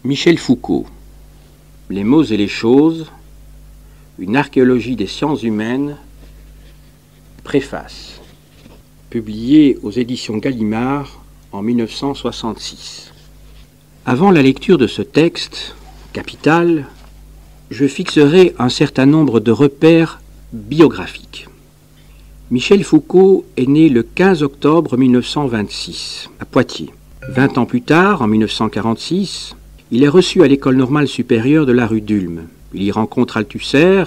Michel Foucault. Les mots et les choses, une archéologie des sciences humaines, préface, publié aux éditions Gallimard en 1966. Avant la lecture de ce texte, capital, je fixerai un certain nombre de repères biographiques. Michel Foucault est né le 15 octobre 1926, à Poitiers. 20 ans plus tard, en 1946, il est reçu à l'école normale supérieure de la rue d'Ulm. Il y rencontre Althusser,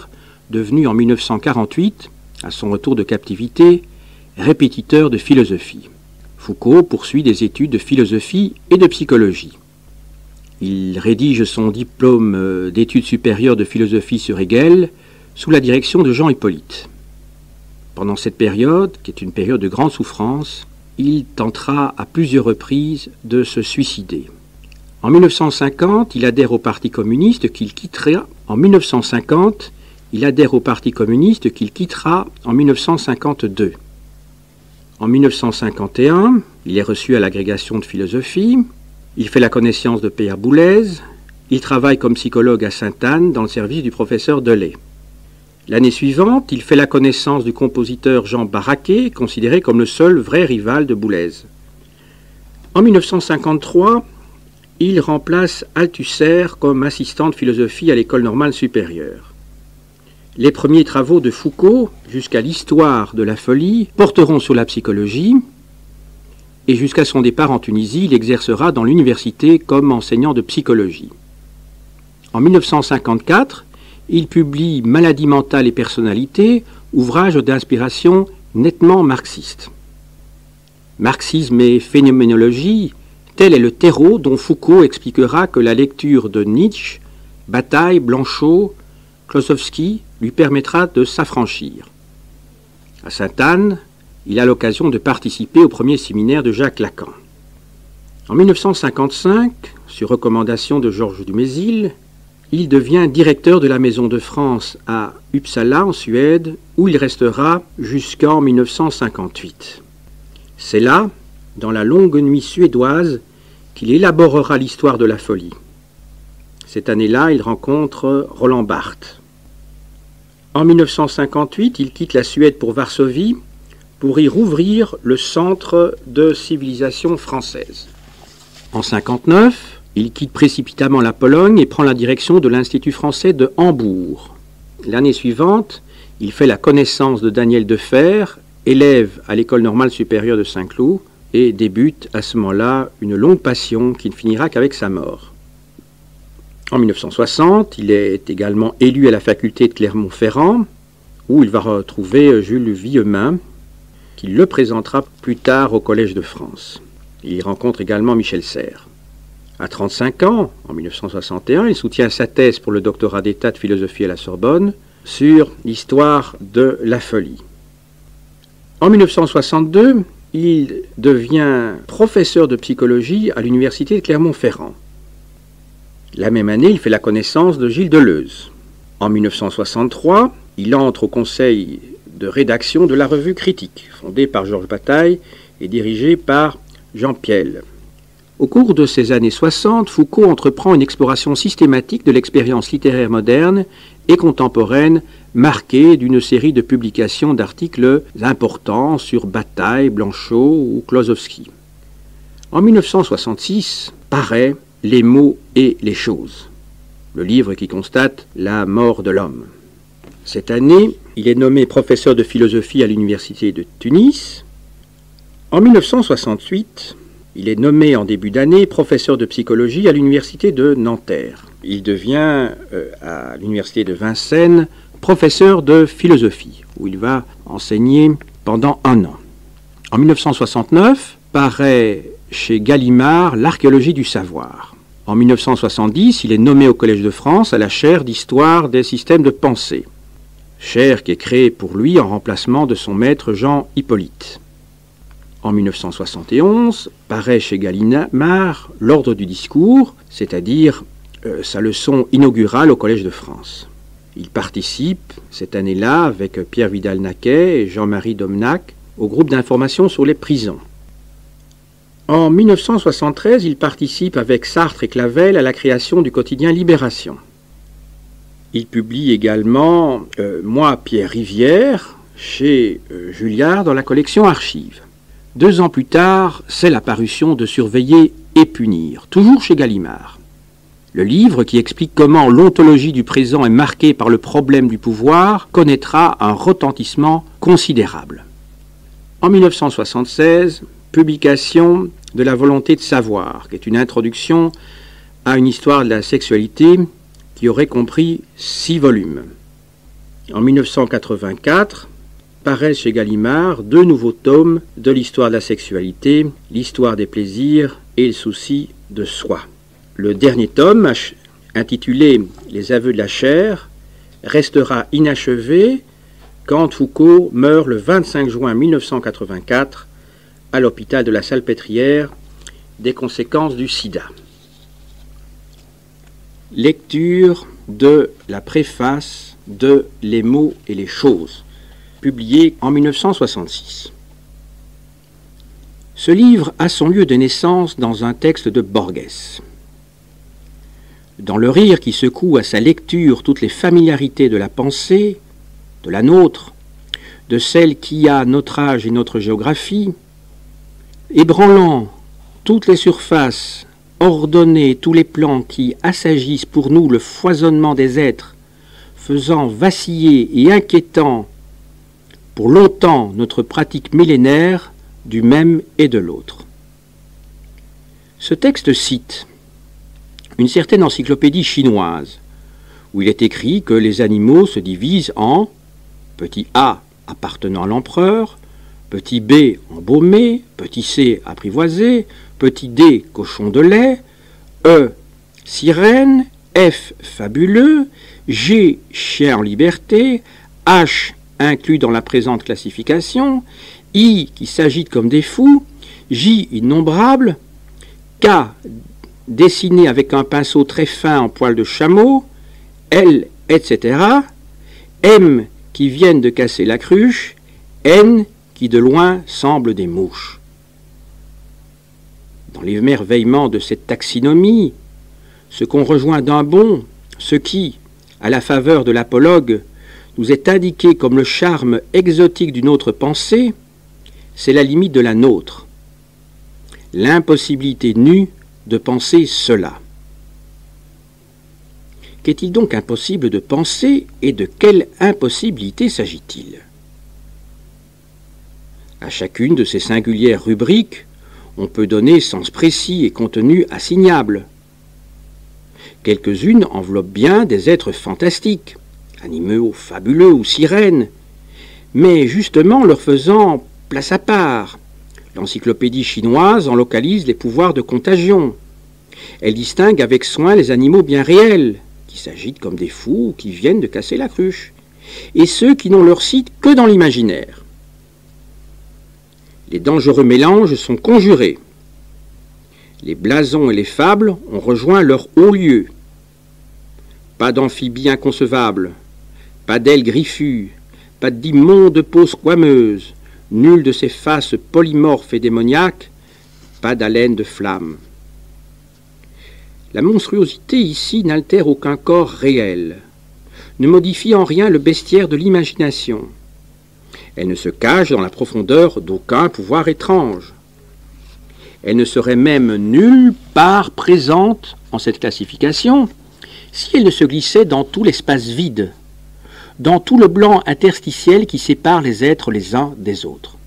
devenu en 1948, à son retour de captivité, répétiteur de philosophie. Foucault poursuit des études de philosophie et de psychologie. Il rédige son diplôme d'études supérieures de philosophie sur Hegel sous la direction de Jean Hippolyte. Pendant cette période, qui est une période de grande souffrance, il tentera à plusieurs reprises de se suicider. En 1950, il adhère au Parti communiste qu'il quittera en 1952. En 1951, il est reçu à l'agrégation de philosophie. Il fait la connaissance de Pierre Boulez. Il travaille comme psychologue à Sainte-Anne dans le service du professeur Delay. L'année suivante, il fait la connaissance du compositeur Jean Barraquet, considéré comme le seul vrai rival de Boulez. En 1953, il remplace Althusser comme assistant de philosophie à l'école normale supérieure. Les premiers travaux de Foucault, jusqu'à l'histoire de la folie, porteront sur la psychologie, et jusqu'à son départ en Tunisie, il exercera dans l'université comme enseignant de psychologie. En 1954, il publie Maladie mentale et personnalité, ouvrage d'inspiration nettement marxiste. Marxisme et phénoménologie, tel est le terreau dont Foucault expliquera que la lecture de Nietzsche, Bataille, Blanchot, Klossowski lui permettra de s'affranchir. À Sainte-Anne, il a l'occasion de participer au premier séminaire de Jacques Lacan. En 1955, sur recommandation de Georges Dumézil, il devient directeur de la Maison de France à Uppsala, en Suède, où il restera jusqu'en 1958. C'est là, dans la longue nuit suédoise, qu'il élaborera l'histoire de la folie. Cette année-là, il rencontre Roland Barthes. En 1958, il quitte la Suède pour Varsovie pour y rouvrir le centre de civilisation française. En 1959, il quitte précipitamment la Pologne et prend la direction de l'Institut français de Hambourg. L'année suivante, il fait la connaissance de Daniel Defer, élève à l'école normale supérieure de Saint-Cloud, et débute à ce moment-là une longue passion qui ne finira qu'avec sa mort. En 1960, il est également élu à la faculté de Clermont-Ferrand, où il va retrouver Jules Villemin, qui le présentera plus tard au Collège de France. Il y rencontre également Michel Serres. À 35 ans, en 1961, il soutient sa thèse pour le doctorat d'état de philosophie à la Sorbonne sur l'histoire de la folie. En 1962, il devient professeur de psychologie à l'université de Clermont-Ferrand. La même année, il fait la connaissance de Gilles Deleuze. En 1963, il entre au conseil de rédaction de la revue Critique, fondée par Georges Bataille et dirigée par Jean Piel. Au cours de ces années 60, Foucault entreprend une exploration systématique de l'expérience littéraire moderne et contemporaine, marquée d'une série de publications d'articles importants sur Bataille, Blanchot ou Klossowski. En 1966, paraît Les mots et les choses, le livre qui constate la mort de l'homme. Cette année, il est nommé professeur de philosophie à l'université de Tunis. En 1968, il est nommé en début d'année professeur de psychologie à l'université de Nanterre. Il devient, à l'université de Vincennes, professeur de philosophie, où il va enseigner pendant 1 an. En 1969, paraît chez Gallimard l'Archéologie du savoir. En 1970, il est nommé au Collège de France à la chaire d'histoire des systèmes de pensée, chaire qui est créée pour lui en remplacement de son maître Jean Hippolyte. En 1971, paraît chez Gallimard l'Ordre du discours, c'est-à-dire sa leçon inaugurale au Collège de France. Il participe cette année-là avec Pierre Vidal-Naquet et Jean-Marie Domnac au groupe d'information sur les prisons. En 1973, il participe avec Sartre et Clavel à la création du quotidien Libération. Il publie également Moi, Pierre Rivière, chez Julliard dans la collection Archives. 2 ans plus tard, c'est la parution de Surveiller et punir, toujours chez Gallimard. Le livre, qui explique comment l'ontologie du présent est marquée par le problème du pouvoir, connaîtra un retentissement considérable. En 1976, publication de La volonté de savoir, qui est une introduction à une histoire de la sexualité qui aurait compris 6 volumes. En 1984, paraissent chez Gallimard 2 nouveaux tomes de l'histoire de la sexualité, l'histoire des plaisirs et le souci de soi. Le dernier tome, intitulé Les aveux de la chair, restera inachevé quand Foucault meurt le 25 juin 1984 à l'hôpital de la Salpêtrière des conséquences du sida. Lecture de la préface de Les mots et les choses, publié en 1966. Ce livre a son lieu de naissance dans un texte de Borges. Dans le rire qui secoue à sa lecture toutes les familiarités de la pensée, de la nôtre, de celle qui a notre âge et notre géographie, ébranlant toutes les surfaces, ordonner tous les plans qui assagissent pour nous le foisonnement des êtres, faisant vaciller et inquiétant pour longtemps notre pratique millénaire du même et de l'autre. Ce texte cite une certaine encyclopédie chinoise, où il est écrit que les animaux se divisent en petit a appartenant à l'empereur, petit b embaumé, petit c apprivoisé, petit d cochon de lait, e sirène, f fabuleux, g chien en liberté, h inclus dans la présente classification, I qui s'agite comme des fous, J innombrable, K dessiné avec un pinceau très fin en poil de chameau, L, etc., M qui viennent de casser la cruche, N qui de loin semblent des mouches. Dans l'émerveillement de cette taxinomie, ce qu'on rejoint d'un bond, ce qui, à la faveur de l'apologue, nous est indiqué comme le charme exotique d'une autre pensée, c'est la limite de la nôtre, l'impossibilité nue de penser cela. Qu'est-il donc impossible de penser et de quelle impossibilité s'agit-il? À chacune de ces singulières rubriques, on peut donner sens précis et contenu assignable. Quelques-unes enveloppent bien des êtres fantastiques, animaux fabuleux ou sirènes, mais justement leur faisant place à part. L'encyclopédie chinoise en localise les pouvoirs de contagion. Elle distingue avec soin les animaux bien réels, qui s'agitent comme des fous ou qui viennent de casser la cruche, et ceux qui n'ont leur site que dans l'imaginaire. Les dangereux mélanges sont conjurés. Les blasons et les fables ont rejoint leur haut lieu. Pas d'amphibie inconcevable, pas d'ailes griffues, pas d'immonde peau squameuse, nulle de ces faces polymorphes et démoniaques, pas d'haleine de flamme. La monstruosité ici n'altère aucun corps réel, ne modifie en rien le bestiaire de l'imagination. Elle ne se cache dans la profondeur d'aucun pouvoir étrange. Elle ne serait même nulle part présente en cette classification si elle ne se glissait dans tout l'espace vide, dans tout le blanc interstitiel qui sépare les êtres les uns des autres.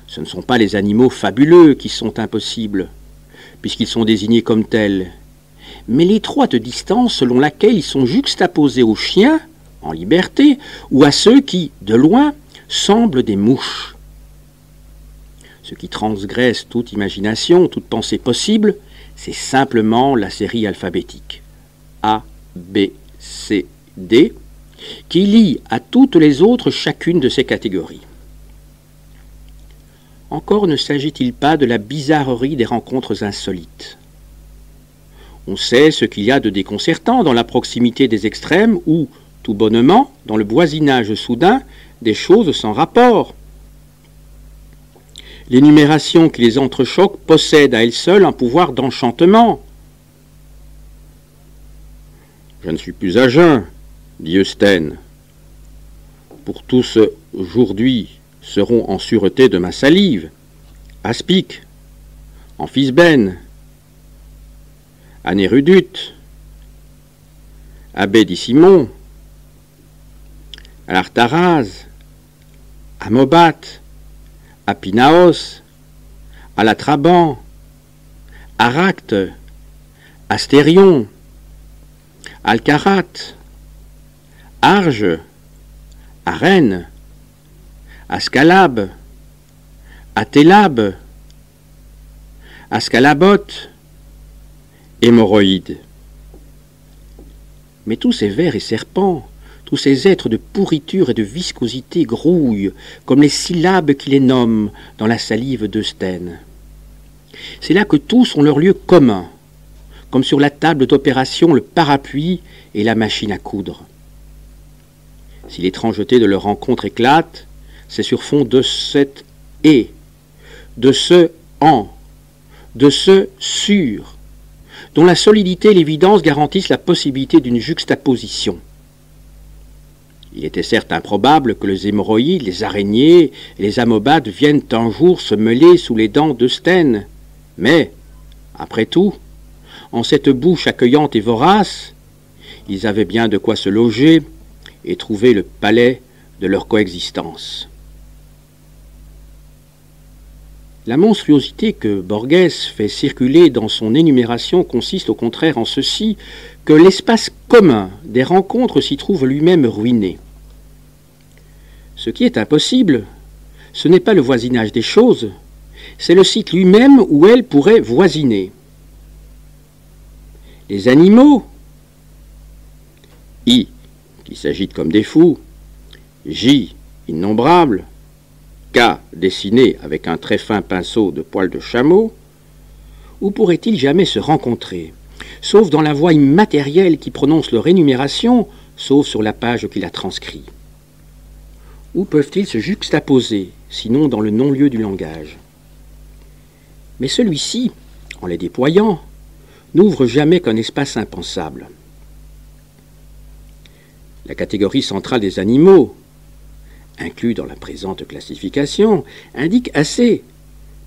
Ce ne sont pas les animaux fabuleux qui sont impossibles, puisqu'ils sont désignés comme tels, mais l'étroite distance selon laquelle ils sont juxtaposés aux chiens, en liberté, ou à ceux qui, de loin, semblent des mouches. Ce qui transgresse toute imagination, toute pensée possible, c'est simplement la série alphabétique A, B, C, D, qui lie à toutes les autres chacune de ces catégories. Encore ne s'agit-il pas de la bizarrerie des rencontres insolites? On sait ce qu'il y a de déconcertant dans la proximité des extrêmes ou, tout bonnement, dans le voisinage soudain des choses sans rapport. L'énumération qui les entrechoque possède à elle seule un pouvoir d'enchantement. Je ne suis plus à jeun, dit Eustène. Pour tous aujourd'hui seront en sûreté de ma salive. Aspic, Amphisbène, Anérudute, Abbé d'Issimon, Alartaraz, Amobate, Apinaos, Alatraban, Aracte, Astérion, Alcarate, Arge, Arène, Ascalabe, Atélabe, Ascalabote, Hémorroïde. Mais tous ces vers et serpents, tous ces êtres de pourriture et de viscosité grouillent, comme les syllabes qui les nomment dans la salive d'Eustène. C'est là que tous ont leur lieu commun, comme sur la table d'opération le parapluie et la machine à coudre. Si l'étrangeté de leur rencontre éclate, c'est sur fond de cet « et », de ce « en », de ce « sur », dont la solidité et l'évidence garantissent la possibilité d'une juxtaposition. Il était certes improbable que les hémorroïdes, les araignées et les amobates viennent un jour se mêler sous les dents d'Eustène, mais, après tout, en cette bouche accueillante et vorace, ils avaient bien de quoi se loger et trouver le palais de leur coexistence. La monstruosité que Borges fait circuler dans son énumération consiste au contraire en ceci, que l'espace commun des rencontres s'y trouve lui-même ruiné. Ce qui est impossible, ce n'est pas le voisinage des choses, c'est le site lui-même où elles pourraient voisiner. Les animaux, I, qui s'agitent comme des fous, J, innombrables, K, dessiné avec un très fin pinceau de poils de chameau, où pourraient-ils jamais se rencontrer, sauf dans la voix immatérielle qui prononce leur énumération, sauf sur la page qui la transcrit? Où peuvent-ils se juxtaposer, sinon dans le non-lieu du langage? Mais celui-ci, en les déployant, n'ouvre jamais qu'un espace impensable. La catégorie centrale des animaux, inclus dans la présente classification, indique assez,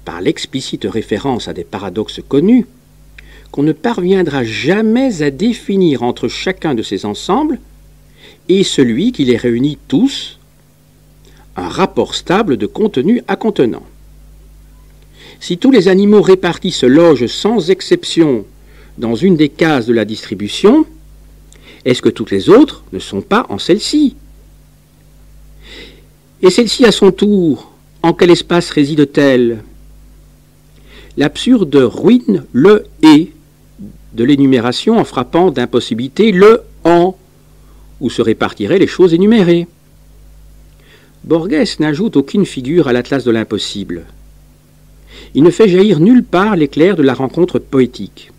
par l'explicite référence à des paradoxes connus, qu'on ne parviendra jamais à définir entre chacun de ces ensembles et celui qui les réunit tous un rapport stable de contenu à contenant. Si tous les animaux répartis se logent sans exception dans une des cases de la distribution, est-ce que toutes les autres ne sont pas en celle-ci? Et celle-ci, à son tour, en quel espace réside-t-elle? L'absurde ruine le « et » de l'énumération en frappant d'impossibilité le « en » où se répartiraient les choses énumérées. Borges n'ajoute aucune figure à l'atlas de l'impossible. Il ne fait jaillir nulle part l'éclair de la rencontre poétique.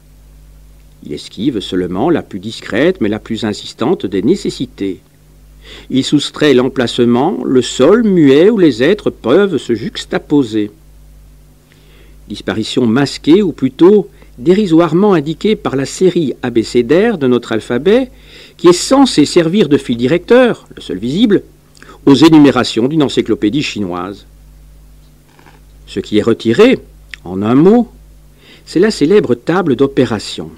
Il esquive seulement la plus discrète mais la plus insistante des nécessités. Il soustrait l'emplacement, le sol muet où les êtres peuvent se juxtaposer. Disparition masquée ou plutôt dérisoirement indiquée par la série abécédaire de notre alphabet qui est censée servir de fil directeur, le seul visible, aux énumérations d'une encyclopédie chinoise. Ce qui est retiré, en un mot, c'est la célèbre table d'opération.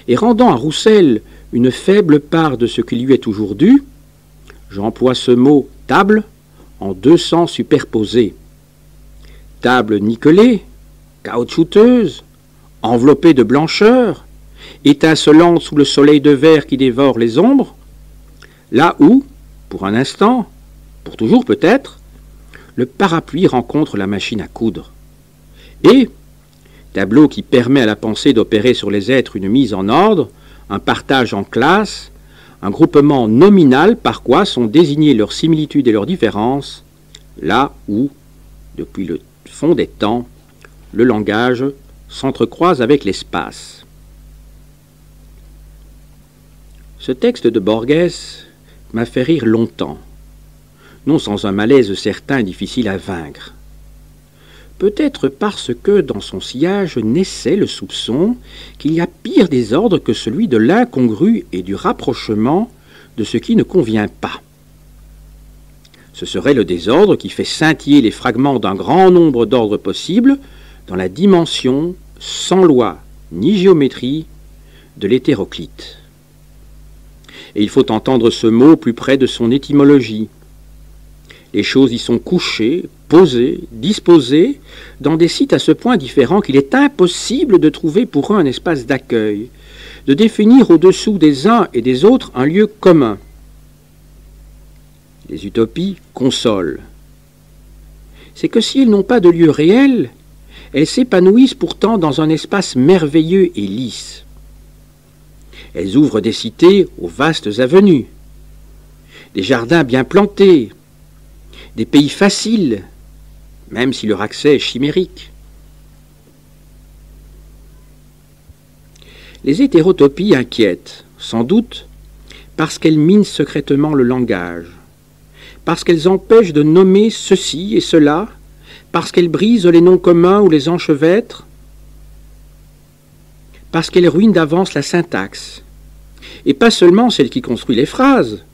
Et rendant à Roussel une faible part de ce qui lui est toujours dû, j'emploie ce mot « table » en deux sens superposés. Table nickelée, caoutchouteuse, enveloppée de blancheur, étincelante sous le soleil de verre qui dévore les ombres, là où, pour un instant, pour toujours peut-être, le parapluie rencontre la machine à coudre. Et, tableau qui permet à la pensée d'opérer sur les êtres une mise en ordre, un partage en classe, un groupement nominal par quoi sont désignées leurs similitudes et leurs différences, là où, depuis le fond des temps, le langage s'entrecroise avec l'espace. Ce texte de Borges m'a fait rire longtemps, non sans un malaise certain et difficile à vaincre. peut-être parce que dans son sillage naissait le soupçon qu'il y a pire désordre que celui de l'incongru et du rapprochement de ce qui ne convient pas. Ce serait le désordre qui fait scintiller les fragments d'un grand nombre d'ordres possibles dans la dimension sans loi ni géométrie de l'hétéroclite. Et il faut entendre ce mot plus près de son étymologie. Les choses y sont couchées, posées, disposées, dans des sites à ce point différents qu'il est impossible de trouver pour eux un espace d'accueil, de définir au-dessous des uns et des autres un lieu commun. Les utopies consolent. C'est que si elles n'ont pas de lieu réel, elles s'épanouissent pourtant dans un espace merveilleux et lisse. Elles ouvrent des cités aux vastes avenues, des jardins bien plantés, des pays faciles, même si leur accès est chimérique. Les hétérotopies inquiètent, sans doute, parce qu'elles minent secrètement le langage, parce qu'elles empêchent de nommer ceci et cela, parce qu'elles brisent les noms communs ou les enchevêtrent, parce qu'elles ruinent d'avance la syntaxe, et pas seulement celle qui construit les phrases,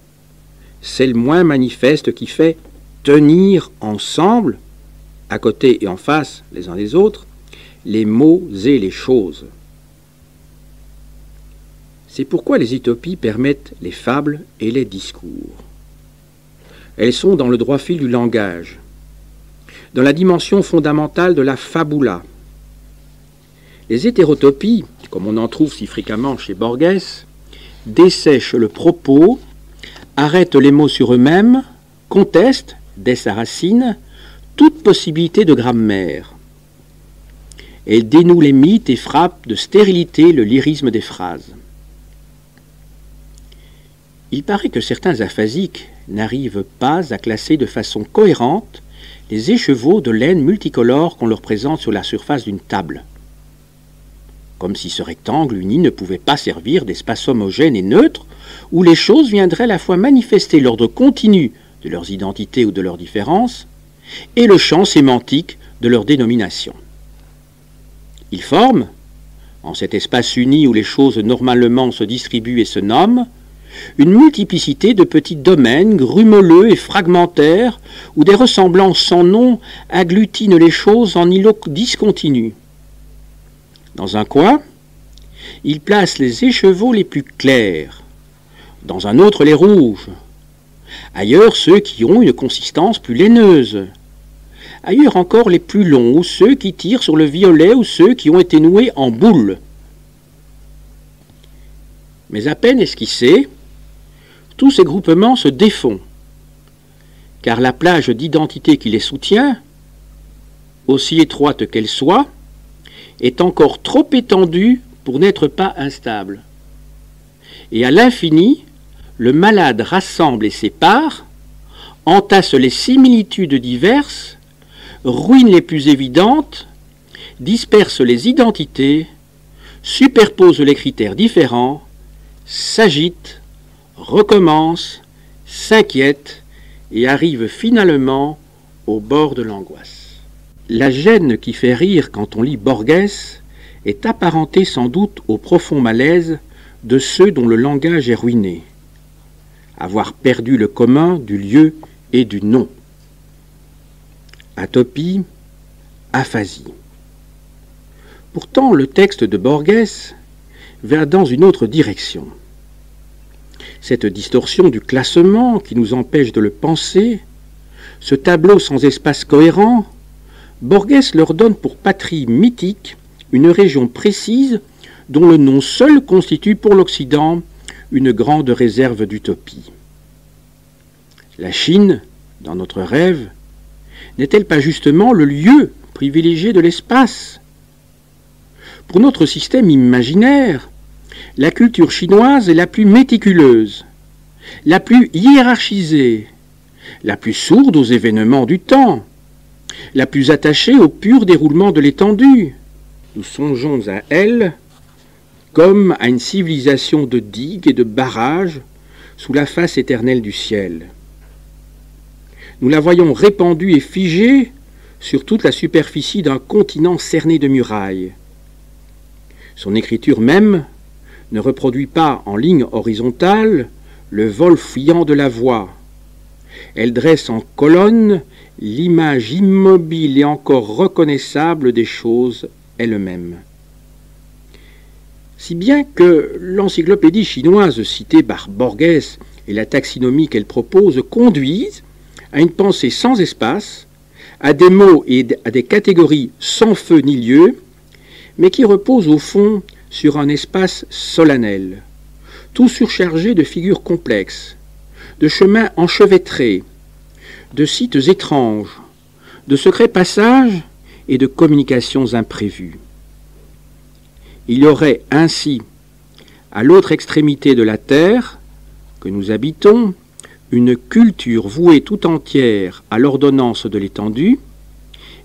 celle moins manifeste qui fait tenir ensemble, à côté et en face les uns des autres, les mots et les choses. C'est pourquoi les utopies permettent les fables et les discours. Elles sont dans le droit fil du langage, dans la dimension fondamentale de la fabula. Les hétérotopies, comme on en trouve si fréquemment chez Borges, dessèchent le propos, arrêtent les mots sur eux-mêmes, contestent, dès sa racine, toute possibilité de grammaire. Elles dénouent les mythes et frappent de stérilité le lyrisme des phrases. Il paraît que certains aphasiques n'arrivent pas à classer de façon cohérente les écheveaux de laine multicolores qu'on leur présente sur la surface d'une table. Comme si ce rectangle uni ne pouvait pas servir d'espace homogène et neutre, où les choses viendraient à la fois manifester l'ordre continu de leurs identités ou de leurs différences, et le champ sémantique de leur dénomination. Ils forment, en cet espace uni où les choses normalement se distribuent et se nomment, une multiplicité de petits domaines grumeleux et fragmentaires où des ressemblances sans nom agglutinent les choses en îlots discontinus. Dans un coin, ils placent les écheveaux les plus clairs, dans un autre les rouges, ailleurs ceux qui ont une consistance plus laineuse, ailleurs encore les plus longs, ou ceux qui tirent sur le violet, ou ceux qui ont été noués en boule. Mais à peine esquissés, tous ces groupements se défont, car la plage d'identité qui les soutient, aussi étroite qu'elle soit, est encore trop étendue pour n'être pas instable. Et à l'infini, le malade rassemble et sépare, entasse les similitudes diverses, ruine les plus évidentes, disperse les identités, superpose les critères différents, s'agite, recommence, s'inquiète et arrive finalement au bord de l'angoisse. La gêne qui fait rire quand on lit Borges est apparentée sans doute au profond malaise de ceux dont le langage est ruiné, avoir perdu le commun du lieu et du nom. Atopie, aphasie. Pourtant, le texte de Borges va dans une autre direction. Cette distorsion du classement qui nous empêche de le penser, ce tableau sans espace cohérent, Borges leur donne pour patrie mythique une région précise dont le nom seul constitue pour l'Occident une grande réserve d'utopie. La Chine, dans notre rêve, n'est-elle pas justement le lieu privilégié de l'espace? Pour notre système imaginaire, la culture chinoise est la plus méticuleuse, la plus hiérarchisée, la plus sourde aux événements du temps, la plus attachée au pur déroulement de l'étendue. Nous songeons à elle comme à une civilisation de digues et de barrages sous la face éternelle du ciel. Nous la voyons répandue et figée sur toute la superficie d'un continent cerné de murailles. Son écriture même ne reproduit pas en ligne horizontale le vol fuyant de la voix. Elle dresse en colonne l'image immobile et encore reconnaissable des choses elles-mêmes. Si bien que l'encyclopédie chinoise citée par Borges et la taxinomie qu'elle propose conduisent à une pensée sans espace, à des mots et à des catégories sans feu ni lieu, mais qui reposent au fond sur un espace solennel, tout surchargé de figures complexes, de chemins enchevêtrés, de sites étranges, de secrets passages et de communications imprévues. Il y aurait ainsi, à l'autre extrémité de la terre que nous habitons, une culture vouée tout entière à l'ordonnance de l'étendue,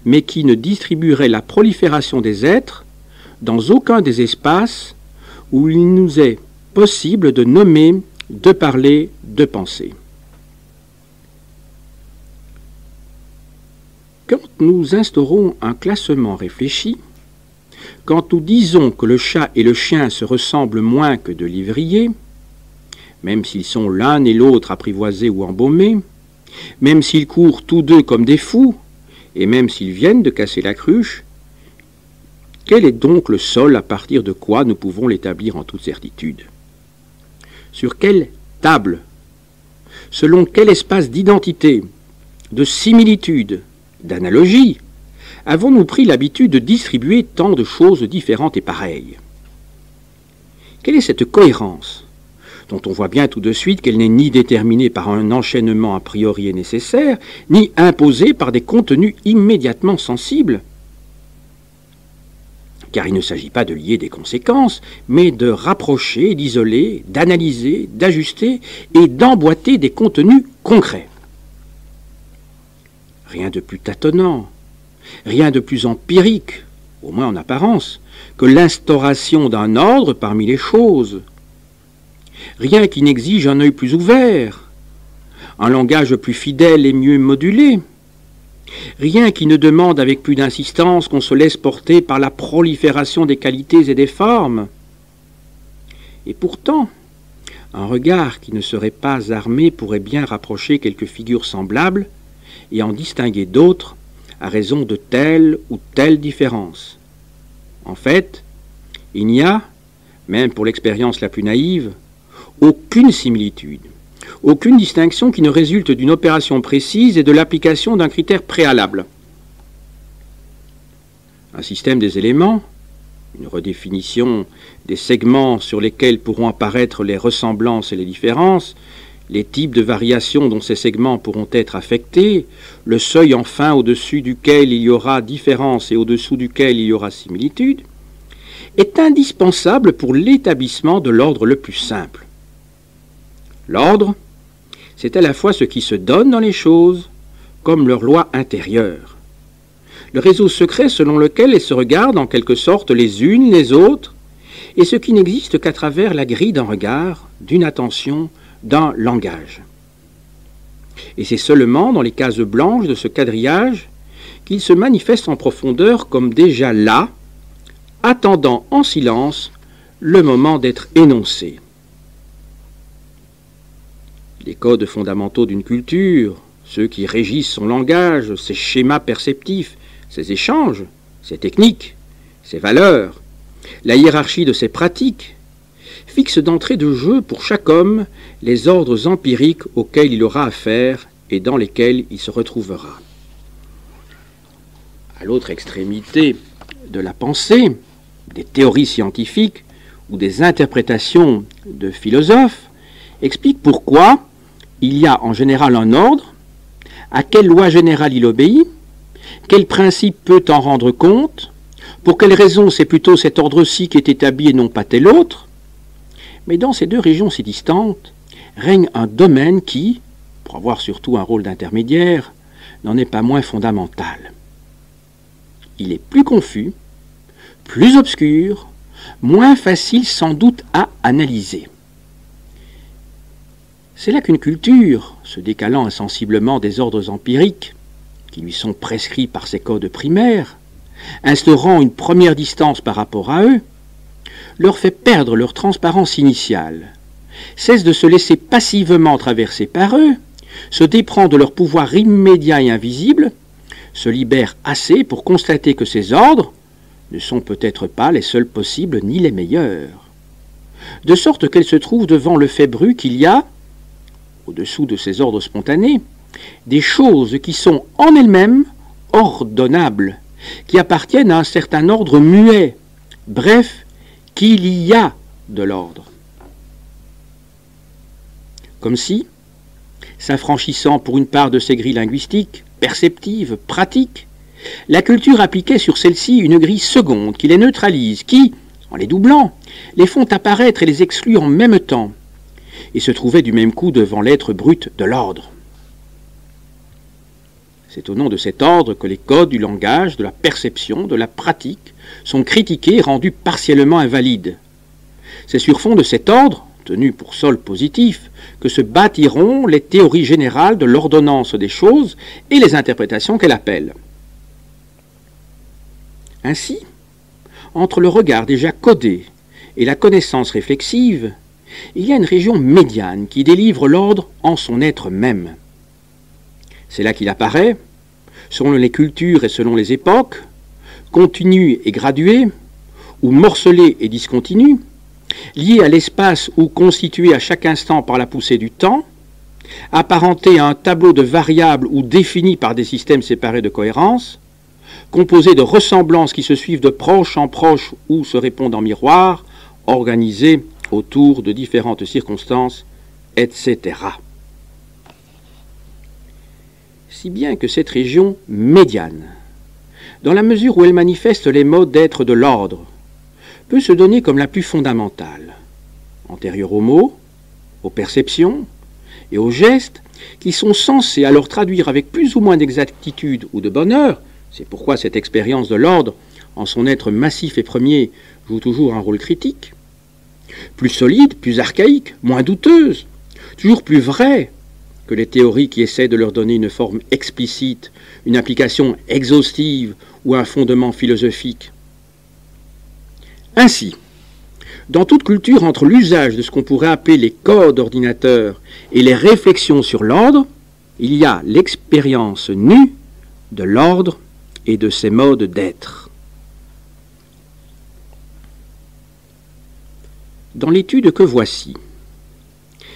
mais qui ne distribuerait la prolifération des êtres dans aucun des espaces où il nous est possible de nommer, de parler, de penser. Quand nous instaurons un classement réfléchi, quand nous disons que le chat et le chien se ressemblent moins que de lévriers, même s'ils sont l'un et l'autre apprivoisés ou embaumés, même s'ils courent tous deux comme des fous, et même s'ils viennent de casser la cruche, quel est donc le sol à partir de quoi nous pouvons l'établir en toute certitude? Sur quelle table? Selon quel espace d'identité, de similitude, d'analogie, avons-nous pris l'habitude de distribuer tant de choses différentes et pareilles? Quelle est cette cohérence, dont on voit bien tout de suite qu'elle n'est ni déterminée par un enchaînement a priori et nécessaire, ni imposée par des contenus immédiatement sensibles? Car il ne s'agit pas de lier des conséquences, mais de rapprocher, d'isoler, d'analyser, d'ajuster et d'emboîter des contenus concrets. Rien de plus tâtonnant, rien de plus empirique, au moins en apparence, que l'instauration d'un ordre parmi les choses. Rien qui n'exige un œil plus ouvert, un langage plus fidèle et mieux modulé. Rien qui ne demande avec plus d'insistance qu'on se laisse porter par la prolifération des qualités et des formes. Et pourtant, un regard qui ne serait pas armé pourrait bien rapprocher quelques figures semblables et en distinguer d'autres à raison de telle ou telle différence. En fait, il n'y a, même pour l'expérience la plus naïve, aucune similitude, aucune distinction qui ne résulte d'une opération précise et de l'application d'un critère préalable. Un système des éléments, une redéfinition des segments sur lesquels pourront apparaître les ressemblances et les différences, les types de variations dont ces segments pourront être affectés, le seuil enfin au-dessus duquel il y aura différence et au-dessous duquel il y aura similitude, est indispensable pour l'établissement de l'ordre le plus simple. L'ordre, c'est à la fois ce qui se donne dans les choses, comme leur loi intérieure. Le réseau secret selon lequel elles se regardent en quelque sorte les unes les autres, et ce qui n'existe qu'à travers la grille d'un regard, d'une attention, d'un langage. Et c'est seulement dans les cases blanches de ce quadrillage qu'il se manifeste en profondeur comme déjà là, attendant en silence le moment d'être énoncé. Les codes fondamentaux d'une culture, ceux qui régissent son langage, ses schémas perceptifs, ses échanges, ses techniques, ses valeurs, la hiérarchie de ses pratiques, fixent d'entrée de jeu pour chaque homme les ordres empiriques auxquels il aura affaire et dans lesquels il se retrouvera. À l'autre extrémité de la pensée, des théories scientifiques ou des interprétations de philosophes expliquent pourquoi il y a en général un ordre, à quelle loi générale il obéit, quel principe peut en rendre compte, pour quelles raisons c'est plutôt cet ordre-ci qui est établi et non pas tel autre. Mais dans ces deux régions si distantes, règne un domaine qui, pour avoir surtout un rôle d'intermédiaire, n'en est pas moins fondamental. Il est plus confus, plus obscur, moins facile sans doute à analyser. C'est là qu'une culture, se décalant insensiblement des ordres empiriques, qui lui sont prescrits par ses codes primaires, instaurant une première distance par rapport à eux, leur fait perdre leur transparence initiale, cesse de se laisser passivement traverser par eux, se déprend de leur pouvoir immédiat et invisible, se libère assez pour constater que ces ordres ne sont peut-être pas les seuls possibles ni les meilleurs, de sorte qu'elle se trouve devant le fait brut qu'il y a, au-dessous de ces ordres spontanés, des choses qui sont en elles-mêmes ordonnables, qui appartiennent à un certain ordre muet, bref, qu'il y a de l'ordre. Comme si, s'affranchissant pour une part de ces grilles linguistiques, perceptives, pratiques, la culture appliquait sur celles-ci une grille seconde qui les neutralise, qui, en les doublant, les font apparaître et les exclut en même temps, et se trouvait du même coup devant l'être brut de l'ordre. C'est au nom de cet ordre que les codes du langage, de la perception, de la pratique sont critiqués et rendus partiellement invalides. C'est sur fond de cet ordre, tenu pour sol positif, que se bâtiront les théories générales de l'ordonnance des choses et les interprétations qu'elle appelle. Ainsi, entre le regard déjà codé et la connaissance réflexive, il y a une région médiane qui délivre l'ordre en son être même. C'est là qu'il apparaît, selon les cultures et selon les époques, continu et gradué, ou morcelé et discontinu, lié à l'espace ou constitué à chaque instant par la poussée du temps, apparenté à un tableau de variables ou défini par des systèmes séparés de cohérence, composé de ressemblances qui se suivent de proche en proche ou se répondent en miroir, organisé autour de différentes circonstances, etc. Si bien que cette région médiane, dans la mesure où elle manifeste les modes d'être de l'ordre, peut se donner comme la plus fondamentale, antérieure aux mots, aux perceptions et aux gestes qui sont censés alors traduire avec plus ou moins d'exactitude ou de bonheur, c'est pourquoi cette expérience de l'ordre, en son être massif et premier, joue toujours un rôle critique, plus solide, plus archaïque, moins douteuse, toujours plus vraie que les théories qui essaient de leur donner une forme explicite, une application exhaustive ou un fondement philosophique. Ainsi, dans toute culture entre l'usage de ce qu'on pourrait appeler les codes ordinateurs et les réflexions sur l'ordre, il y a l'expérience nue de l'ordre et de ses modes d'être. Dans l'étude que voici,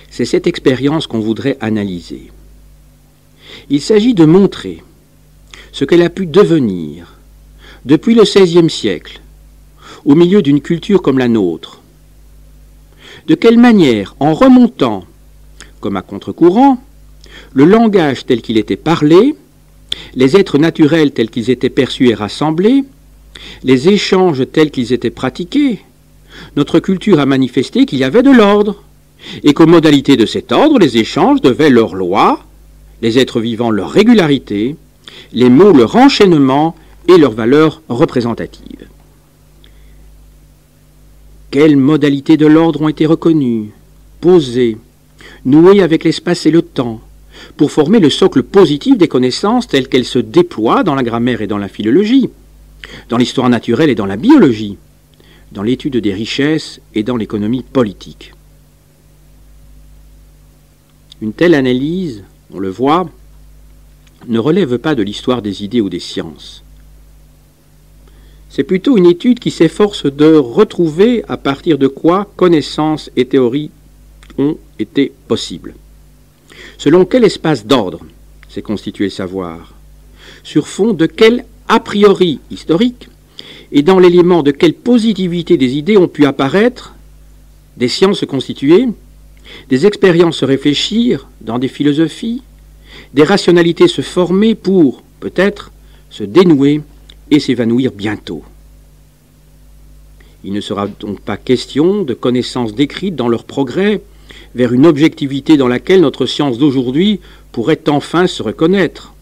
c'est cette expérience qu'on voudrait analyser. Il s'agit de montrer ce qu'elle a pu devenir depuis le XVIe siècle, au milieu d'une culture comme la nôtre. De quelle manière, en remontant, comme à contre-courant, le langage tel qu'il était parlé, les êtres naturels tels qu'ils étaient perçus et rassemblés, les échanges tels qu'ils étaient pratiqués, notre culture a manifesté qu'il y avait de l'ordre, et qu'aux modalités de cet ordre, les échanges devaient leur loi, les êtres vivants leur régularité, les mots leur enchaînement et leur valeur représentative. Quelles modalités de l'ordre ont été reconnues, posées, nouées avec l'espace et le temps, pour former le socle positif des connaissances telles qu'elles se déploient dans la grammaire et dans la philologie, dans l'histoire naturelle et dans la biologie, dans l'étude des richesses et dans l'économie politique. Une telle analyse, on le voit, ne relève pas de l'histoire des idées ou des sciences. C'est plutôt une étude qui s'efforce de retrouver à partir de quoi connaissances et théories ont été possibles. Selon quel espace d'ordre s'est constitué le savoir, sur fond de quel a priori historique et dans l'élément de quelle positivité des idées ont pu apparaître, des sciences se constituer, des expériences se réfléchir dans des philosophies, des rationalités se former pour, peut-être, se dénouer et s'évanouir bientôt. Il ne sera donc pas question de connaissances décrites dans leur progrès vers une objectivité dans laquelle notre science d'aujourd'hui pourrait enfin se reconnaître.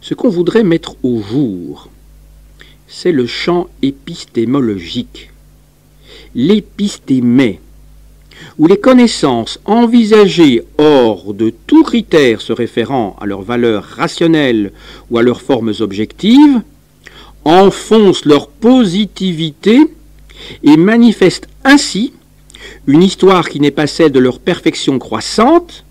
Ce qu'on voudrait mettre au jour, c'est le champ épistémologique, l'épistémé, où les connaissances envisagées hors de tout critère se référant à leurs valeurs rationnelles ou à leurs formes objectives enfoncent leur positivité et manifestent ainsi une histoire qui n'est pas celle de leur perfection croissante,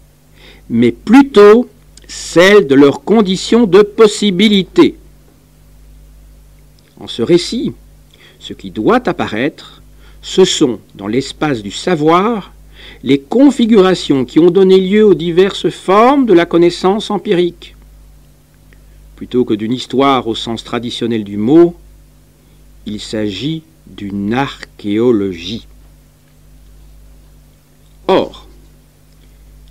mais plutôt celle de leurs conditions de possibilité. En ce récit, ce qui doit apparaître, ce sont, dans l'espace du savoir, les configurations qui ont donné lieu aux diverses formes de la connaissance empirique. Plutôt que d'une histoire au sens traditionnel du mot, il s'agit d'une archéologie. Or,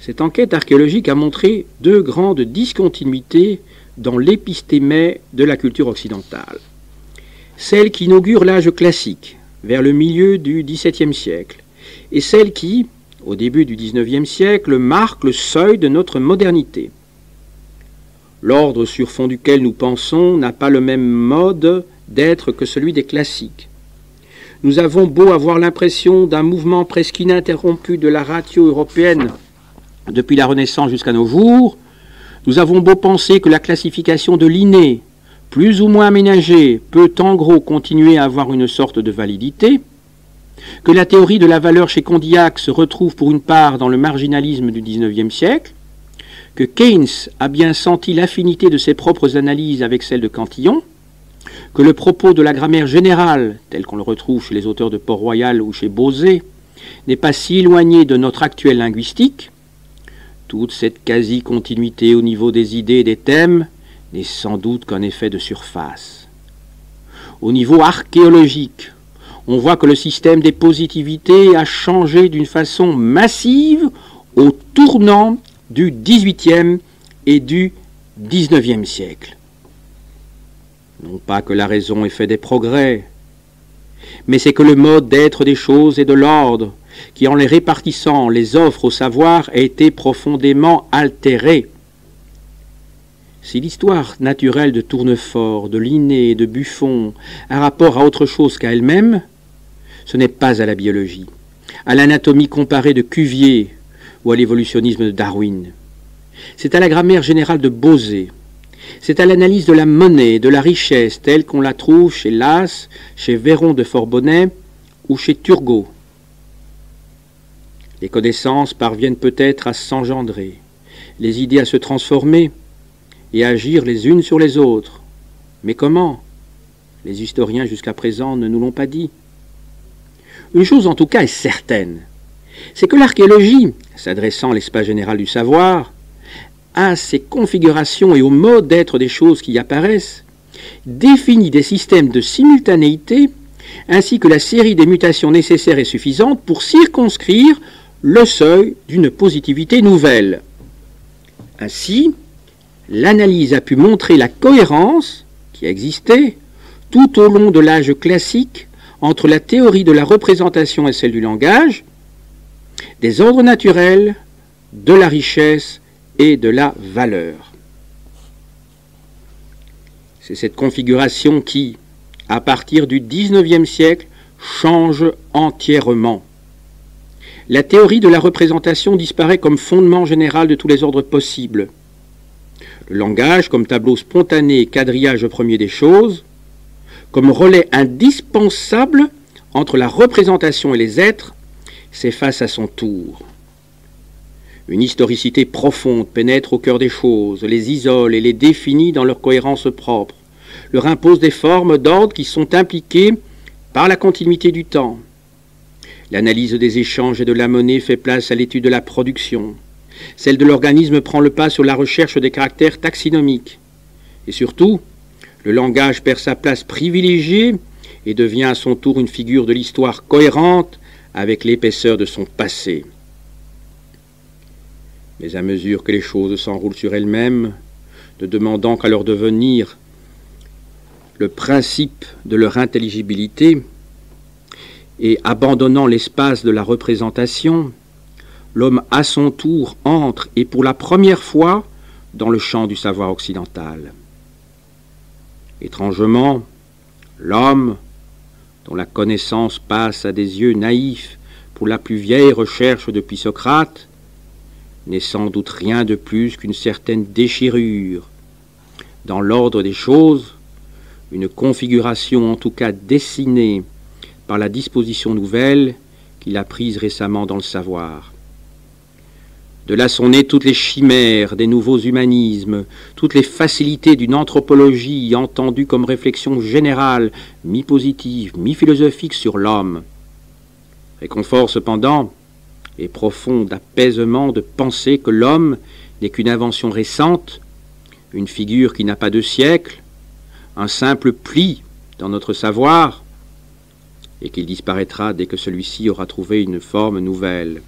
cette enquête archéologique a montré deux grandes discontinuités dans l'épistémè de la culture occidentale. Celle qui inaugure l'âge classique, vers le milieu du XVIIe siècle, et celle qui, au début du XIXe siècle, marque le seuil de notre modernité. L'ordre sur fond duquel nous pensons n'a pas le même mode d'être que celui des classiques. Nous avons beau avoir l'impression d'un mouvement presque ininterrompu de la ratio européenne depuis la Renaissance jusqu'à nos jours, nous avons beau penser que la classification de Linné, plus ou moins aménagée, peut en gros continuer à avoir une sorte de validité, que la théorie de la valeur chez Condillac se retrouve pour une part dans le marginalisme du XIXe siècle, que Keynes a bien senti l'affinité de ses propres analyses avec celle de Cantillon, que le propos de la grammaire générale, tel qu'on le retrouve chez les auteurs de Port-Royal ou chez Bauzet, n'est pas si éloigné de notre actuelle linguistique, toute cette quasi-continuité au niveau des idées et des thèmes n'est sans doute qu'un effet de surface. Au niveau archéologique, on voit que le système des positivités a changé d'une façon massive au tournant du XVIIIe et du XIXe siècle. Non pas que la raison ait fait des progrès, mais c'est que le mode d'être des choses et de l'ordre, qui en les répartissant les offre au savoir, a été profondément altéré. Si l'histoire naturelle de Tournefort, de Linné et de Buffon a rapport à autre chose qu'à elle-même, ce n'est pas à la biologie, à l'anatomie comparée de Cuvier ou à l'évolutionnisme de Darwin. C'est à la grammaire générale de Bauzet, c'est à l'analyse de la monnaie et de la richesse telle qu'on la trouve chez Lasse, chez Véron de Forbonnais ou chez Turgot. Les connaissances parviennent peut-être à s'engendrer, les idées à se transformer et à agir les unes sur les autres. Mais comment? Les historiens jusqu'à présent ne nous l'ont pas dit. Une chose en tout cas est certaine, c'est que l'archéologie, s'adressant à l'espace général du savoir, à ses configurations et au mode d'être des choses qui y apparaissent, définit des systèmes de simultanéité ainsi que la série des mutations nécessaires et suffisantes pour circonscrire le seuil d'une positivité nouvelle. Ainsi, l'analyse a pu montrer la cohérence qui existait tout au long de l'âge classique entre la théorie de la représentation et celle du langage, des ordres naturels, de la richesse et de la valeur. C'est cette configuration qui, à partir du XIXe siècle, change entièrement. La théorie de la représentation disparaît comme fondement général de tous les ordres possibles. Le langage, comme tableau spontané et quadrillage premier des choses, comme relais indispensable entre la représentation et les êtres, s'efface à son tour. Une historicité profonde pénètre au cœur des choses, les isole et les définit dans leur cohérence propre, leur impose des formes d'ordre qui sont impliquées par la continuité du temps. L'analyse des échanges et de la monnaie fait place à l'étude de la production. Celle de l'organisme prend le pas sur la recherche des caractères taxinomiques. Et surtout, le langage perd sa place privilégiée et devient à son tour une figure de l'histoire cohérente avec l'épaisseur de son passé. Mais à mesure que les choses s'enroulent sur elles-mêmes, ne demandant qu'à leur devenir le principe de leur intelligibilité, et abandonnant l'espace de la représentation, l'homme à son tour entre, et pour la première fois, dans le champ du savoir occidental. Étrangement, l'homme, dont la connaissance passe à des yeux naïfs pour la plus vieille recherche depuis Socrate, n'est sans doute rien de plus qu'une certaine déchirure. Dans l'ordre des choses, une configuration en tout cas dessinée par la disposition nouvelle qu'il a prise récemment dans le savoir. De là sont nées toutes les chimères des nouveaux humanismes, toutes les facilités d'une anthropologie entendue comme réflexion générale, mi-positive, mi-philosophique sur l'homme. Réconfort cependant et profond d'apaisement de penser que l'homme n'est qu'une invention récente, une figure qui n'a pas de siècle, un simple pli dans notre savoir, et qu'il disparaîtra dès que celui-ci aura trouvé une forme nouvelle.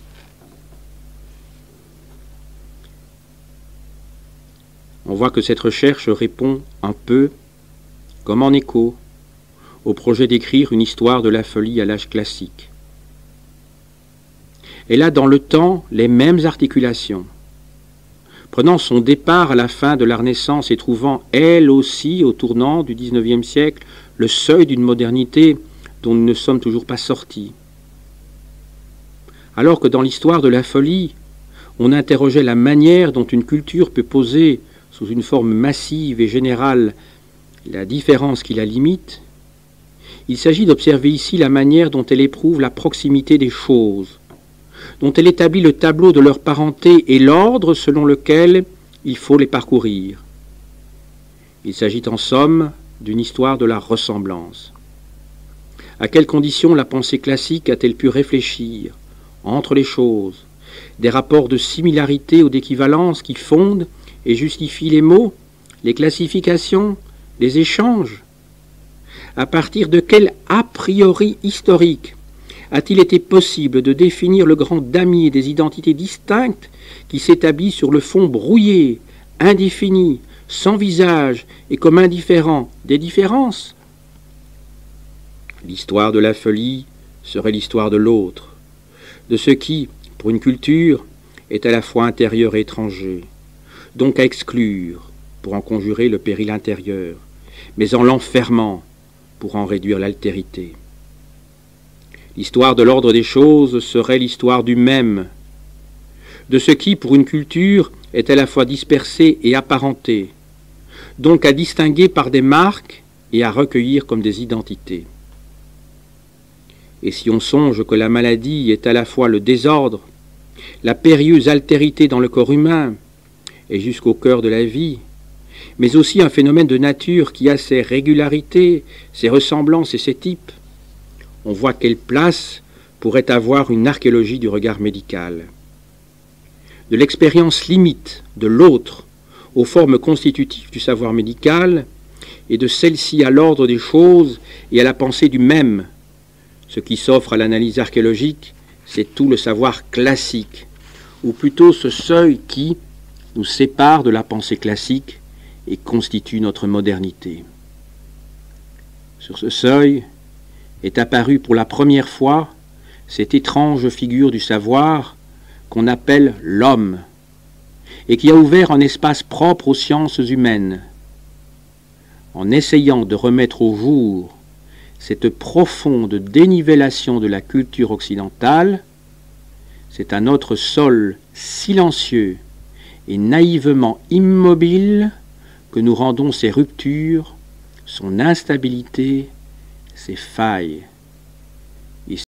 On voit que cette recherche répond un peu, comme en écho, au projet d'écrire une histoire de la folie à l'âge classique. Elle a dans le temps les mêmes articulations. Prenant son départ à la fin de la Renaissance et trouvant, elle aussi, au tournant du XIXe siècle, le seuil d'une modernité dont nous ne sommes toujours pas sortis. Alors que dans l'histoire de la folie, on interrogeait la manière dont une culture peut poser sous une forme massive et générale la différence qui la limite, il s'agit d'observer ici la manière dont elle éprouve la proximité des choses, dont elle établit le tableau de leur parenté et l'ordre selon lequel il faut les parcourir. Il s'agit en somme d'une histoire de la ressemblance. À quelles conditions la pensée classique a-t-elle pu réfléchir, entre les choses, des rapports de similarité ou d'équivalence qui fondent et justifient les mots, les classifications, les échanges? À partir de quel a priori historique a-t-il été possible de définir le grand damier des identités distinctes qui s'établit sur le fond brouillé, indéfini, sans visage et comme indifférent des différences? L'histoire de la folie serait l'histoire de l'autre, de ce qui, pour une culture, est à la fois intérieur et étranger, donc à exclure pour en conjurer le péril intérieur, mais en l'enfermant pour en réduire l'altérité. L'histoire de l'ordre des choses serait l'histoire du même, de ce qui, pour une culture, est à la fois dispersé et apparenté, donc à distinguer par des marques et à recueillir comme des identités. Et si on songe que la maladie est à la fois le désordre, la périlleuse altérité dans le corps humain, et jusqu'au cœur de la vie, mais aussi un phénomène de nature qui a ses régularités, ses ressemblances et ses types, on voit quelle place pourrait avoir une archéologie du regard médical. De l'expérience limite de l'autre aux formes constitutives du savoir médical, et de celle-ci à l'ordre des choses et à la pensée du même, ce qui s'offre à l'analyse archéologique, c'est tout le savoir classique, ou plutôt ce seuil qui nous sépare de la pensée classique et constitue notre modernité. Sur ce seuil est apparue pour la première fois cette étrange figure du savoir qu'on appelle l'homme, et qui a ouvert un espace propre aux sciences humaines. En essayant de remettre au jour cette profonde dénivellation de la culture occidentale, c'est à notre sol silencieux et naïvement immobile que nous rendons ses ruptures, son instabilité, ses failles.